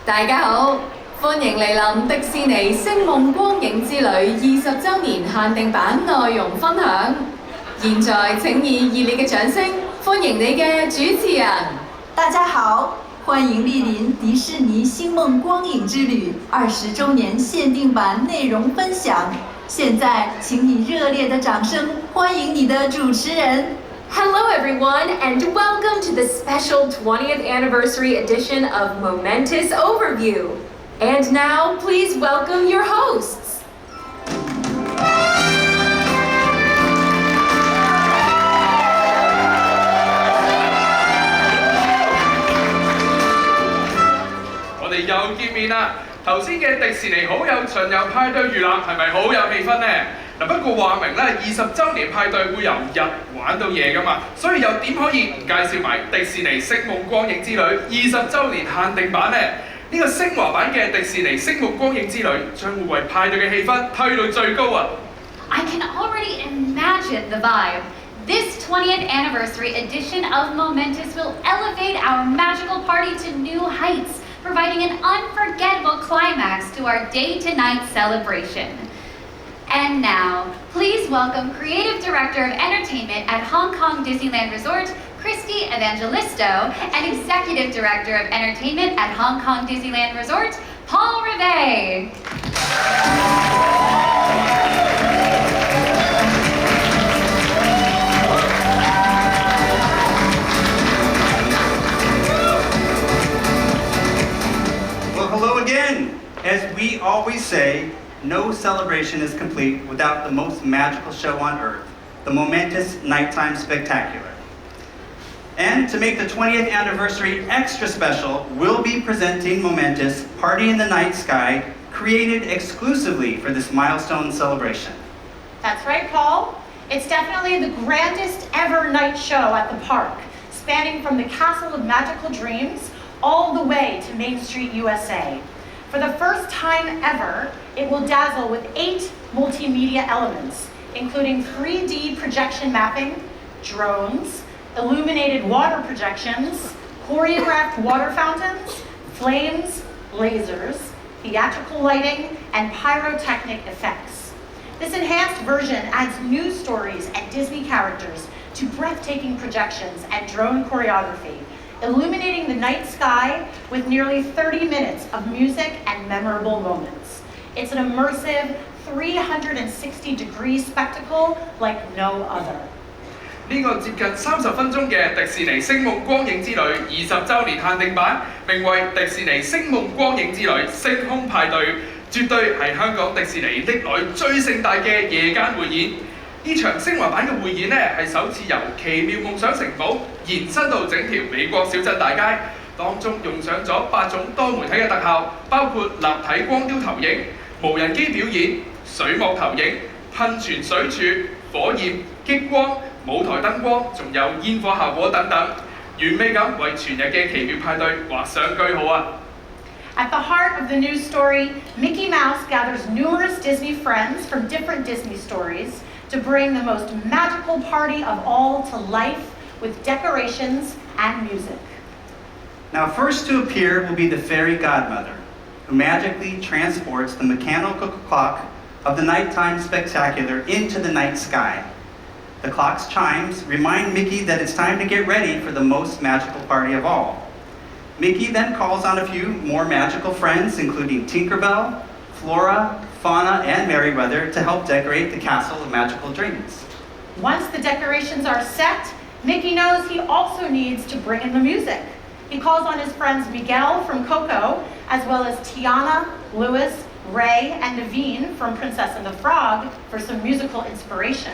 大家好，歡迎嚟臨迪士尼星夢光影之旅20週年限定版內容分享。現在請以熱烈嘅掌聲歡迎你嘅主持人。大家好，歡迎莅臨迪士尼星夢光影之旅20週年限定版內容分享。現在請以熱烈的掌聲歡迎你的主持人。Hello everyone, and welcome to the special 20th anniversary edition of Momentous Overview. And now, please welcome your hosts. 我哋又見面啦！頭先嘅迪士尼好友巡遊派對娛樂係咪好有氣氛呢？嗱，不過話明咧，20週年派對會由日玩到夜噶嘛，所以又點可以唔介紹埋迪士尼星夢光影之旅20週年限定版呢？呢個升華版嘅迪士尼星夢光影之旅將會為派對嘅氣氛推到最高啊！ I can already imagine the vibe. This 20th anniversary edition of Momentous will elevate our magical party to new heights, providing an unforgettable climax to our day-to-night celebration. And now, please welcome Creative Director of Entertainment at Hong Kong Disneyland Resort, Christy Evangelisto, and Executive Director of Entertainment at Hong Kong Disneyland Resort, Paul Rivet. Well, hello again. As we always say, no celebration is complete without the most magical show on earth, the Momentous Nighttime Spectacular. And to make the 20th anniversary extra special, we'll be presenting Momentous Party in the Night Sky, created exclusively for this milestone celebration. That's right, Paul. It's definitely the grandest ever night show at the park, spanning from the Castle of Magical Dreams all the way to Main Street, USA. For the first time ever, it will dazzle with 8 multimedia elements, including 3D projection mapping, drones, illuminated water projections, choreographed water fountains, flames, lasers, theatrical lighting, and pyrotechnic effects. This enhanced version adds new stories and Disney characters to breathtaking projections and drone choreography, illuminating the night sky with nearly 30 minutes of music and memorable moments. It's an immersive 360-degree spectacle like no other. 呢個接近30分鐘嘅迪士尼星夢光影之旅20週年限定版，名為迪士尼星夢光影之旅星空派對，絕對係香港迪士尼歷來最盛大嘅夜間匯演。呢場升華版嘅匯演呢，係首次由奇妙夢想城堡延伸到整條美國小鎮大街，當中用上咗8種多媒體嘅特效，包括立體光雕投影、無人機表演、水幕投影、噴泉水柱、火焰、激光、舞台燈光，仲有煙火效果等等，完美咁為全日嘅奇妙派對畫上句號啊！ At the heart of the news story, Mickey Mouse gathers numerous Disney friends from different Disney stories to bring the most magical party of all to life with decorations and music. Now, first to appear will be the fairy godmother, who magically transports the mechanical clock of the nighttime spectacular into the night sky. The clock's chimes remind Mickey that it's time to get ready for the most magical party of all. Mickey then calls on a few more magical friends, including Tinkerbell, Flora, Fauna, and Merryweather, to help decorate the Castle of Magical Dreams. Once the decorations are set, Mickey knows he also needs to bring in the music. He calls on his friends Miguel from Coco, as well as Tiana, Louis, Ray, and Naveen from Princess and the Frog for some musical inspiration.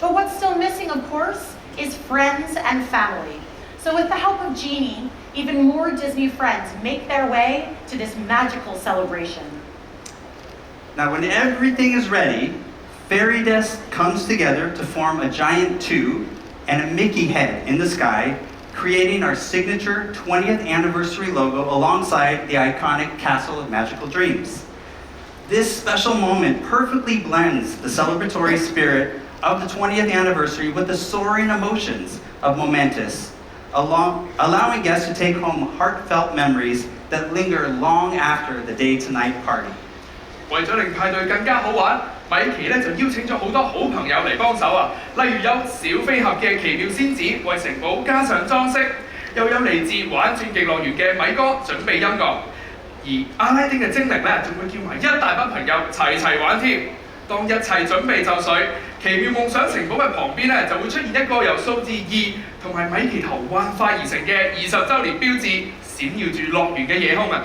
But what's still missing, of course, is friends and family. So with the help of Genie, even more Disney friends make their way to this magical celebration. Now, when everything is ready, Fairy Desk comes together to form a giant tube and a Mickey head in the sky, creating our signature 20th anniversary logo alongside the iconic Castle of Magical Dreams. This special moment perfectly blends the celebratory spirit of the 20th anniversary with the soaring emotions of Momentous, allowing guests to take home heartfelt memories that linger long after the day tonight party. 為咗令派對更加好玩，米奇咧就邀請咗好多好朋友嚟幫手啊，例如有小飛俠嘅奇妙仙子為城堡加上裝飾，又有嚟自玩轉極樂園嘅米哥準備音樂，而阿拉丁嘅精靈咧仲會叫埋一大班朋友齊玩添。當一切準備就緒，奇妙夢想城堡嘅旁邊咧就會出現一個由數字2同埋米奇頭幻化而成嘅20週年標誌，閃耀住樂園嘅夜空啊！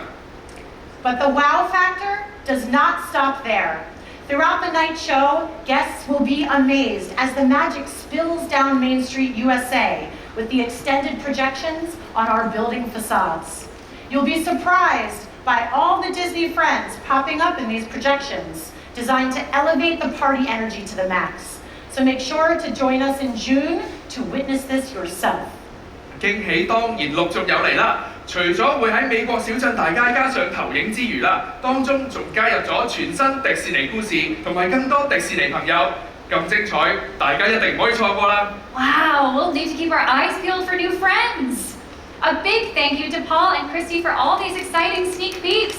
But the wow factor does not stop there. Throughout the night show, guests will be amazed as the magic spills down Main Street, USA, with the extended projections on our building facades. You'll be surprised by all the Disney friends popping up in these projections, designed to elevate the party energy to the max. So make sure to join us in June to witness this yourself. 驚喜當然陸續有嚟啦！除咗會喺美國小鎮大街加上投影之餘啦，當中仲加入咗全新迪士尼故事同埋更多迪士尼朋友，咁精彩，大家一定唔可以錯過啦！ Wow, we'll need to keep our eyes peeled for new friends. A big thank you to Paul and Christy for all these exciting sneak peeks.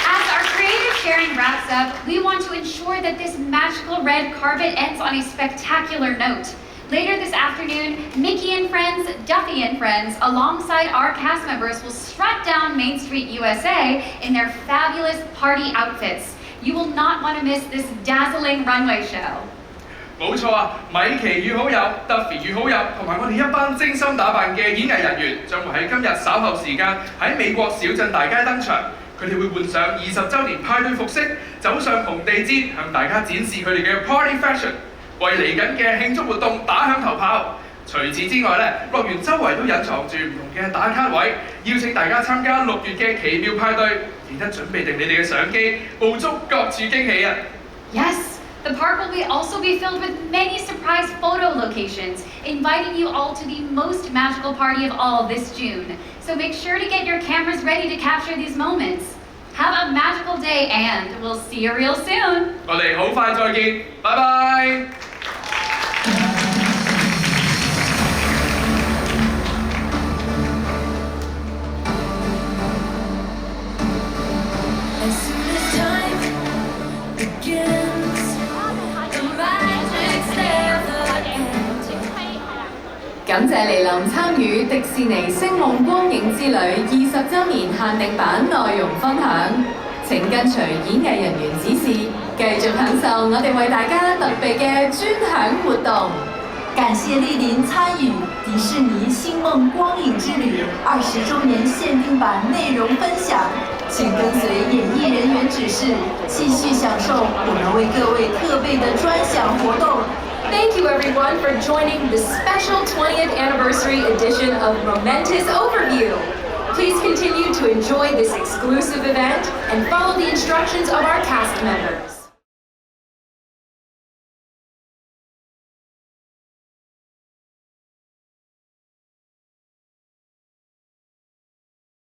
As our creative sharing wraps up, we want to ensure that this magical red carpet ends on a spectacular note. Later this afternoon, Mickey and Friends, Duffy and Friends, alongside our cast members will strut down Main Street, USA in their fabulous party outfits. You will not want to miss this dazzling runway show. 冇錯啊！米奇與好友、Duffy 與好友，同埋我哋一班精心打扮嘅演藝人員，將會喺今日稍後時間喺美國小鎮大街登場。佢哋會換上20週年派對服飾，走上紅地氈，向大家展示佢哋嘅 Party Fashion。 為嚟緊嘅慶祝活動打響頭炮。除此之外咧，樂園周圍都隱藏住唔同嘅打卡位，邀請大家參加6月嘅奇妙派對。記得準備定你哋嘅相機，捕捉各處驚喜啊！ Yes, the park will also be filled with many surprise photo locations, inviting you all to the most magical party of all this June. So make sure to get your cameras ready to capture these moments. Have a magical day, and we'll see you real soon. 我哋好快再見，拜拜。感謝嚟臨參與迪士尼星夢光影之旅20週年限定版內容分享。請跟隨演藝人員指示，繼續享受我哋為大家特備嘅專享活動。感謝莅臨參與迪士尼星夢光影之旅20週年限定版內容分享，請跟隨演藝人員指示，繼續享受我們為各位特備的專享活動。 Thank you everyone for joining the special 20th anniversary edition of Momentous Overview. Please continue to enjoy this exclusive event and follow the instructions of our cast members.